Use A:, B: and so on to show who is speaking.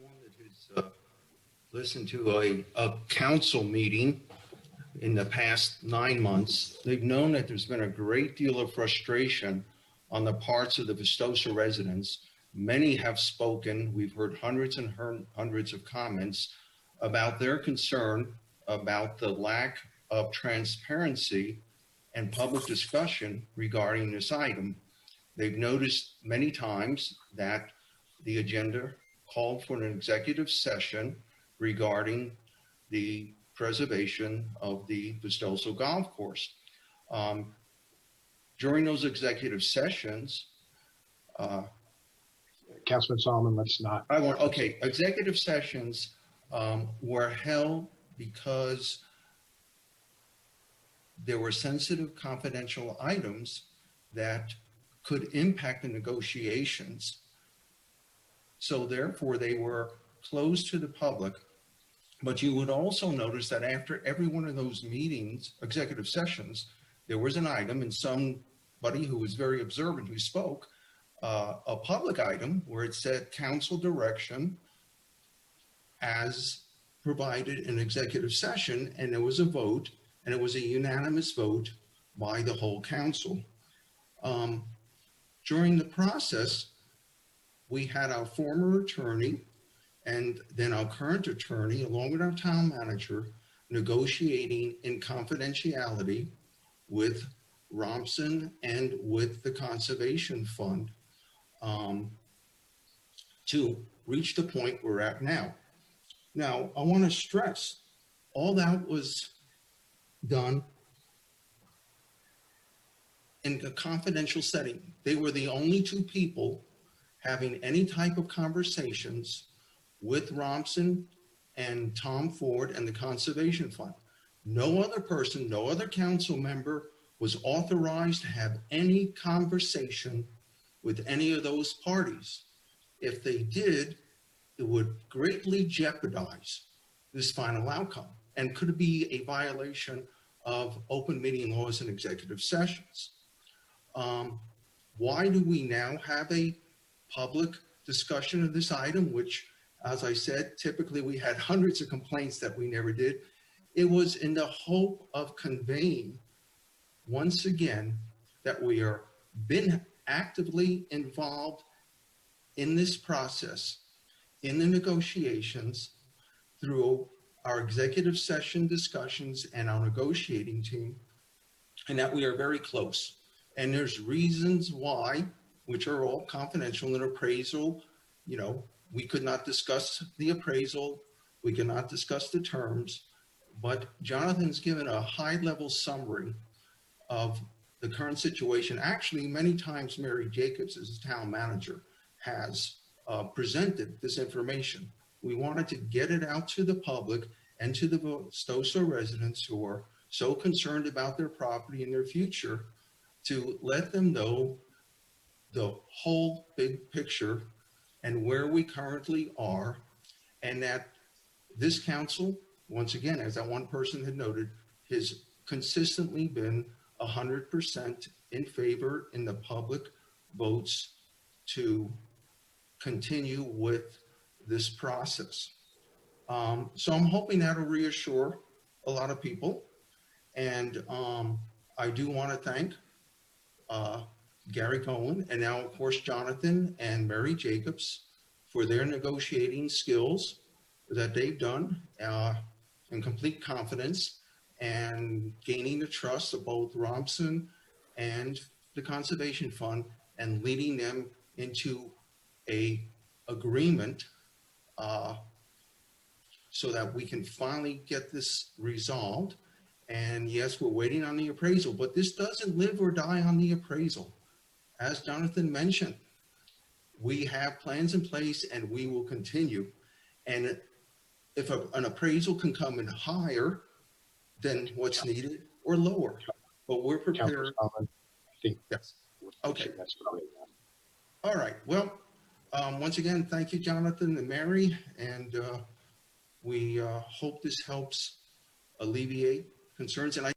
A: everyone that has listened to a council meeting in the past 9 months. They've known that there's been a great deal of frustration on the parts of the Vistoso residents. Many have spoken. We've heard hundreds and hundreds of comments about their concern about the lack of transparency and public discussion regarding this item. They've noticed many times that the agenda called for an executive session regarding the preservation of the Vistoso Golf Course. During those executive sessions,
B: Councilman Solomon, let's not.
A: Executive sessions were held because there were sensitive confidential items that could impact the negotiations. So therefore they were closed to the public. But you would also notice that after every one of those meetings, executive sessions, there was an item and somebody who was very observant who spoke, a public item where it said council direction as provided in executive session, and there was a vote, and it was a unanimous vote by the whole council. During the process, we had our former attorney and then our current attorney, along with our town manager, negotiating in confidentiality with Romson and with the Conservation Fund to reach the point we're at now. Now, I want to stress, all that was done in a confidential setting. They were the only two people having any type of conversations with Romson and Tom Ford and the Conservation Fund. No other person, no other council member was authorized to have any conversation with any of those parties. If they did, it would greatly jeopardize this final outcome and could be a violation of open meeting laws and executive sessions. Why do we now have a public discussion of this item, which, as I said, typically we had hundreds of complaints that we never did? It was in the hope of conveying, once again, that we are been actively involved in this process, in the negotiations, through our executive session discussions and our negotiating team, and that we are very close. And there's reasons why, which are all confidential. In appraisal, you know, we could not discuss the appraisal, we cannot discuss the terms, but Jonathan's given a high-level summary of the current situation. Actually, many times Mary Jacobs, as town manager, has presented this information. We wanted to get it out to the public and to the Vistoso residents who are so concerned about their property and their future, to let them know the whole big picture and where we currently are, and that this council, once again, as that one person had noted, has consistently been 100% in favor in the public votes to continue with this process. So I'm hoping that'll reassure a lot of people. And I do want to thank Gary Cohen, and now, of course, Jonathan and Mary Jacobs for their negotiating skills that they've done in complete confidence and gaining the trust of both Romson and the Conservation Fund, and leading them into a agreement so that we can finally get this resolved. And yes, we're waiting on the appraisal, but this doesn't live or die on the appraisal. As Jonathan mentioned, we have plans in place and we will continue. And if an appraisal can come in higher than what's needed, or lower, but we're prepared.
B: I think
A: yes. Okay.
B: That's probably enough.
A: All right. Well, once again, thank you, Jonathan and Mary. And we hope this helps alleviate concerns. And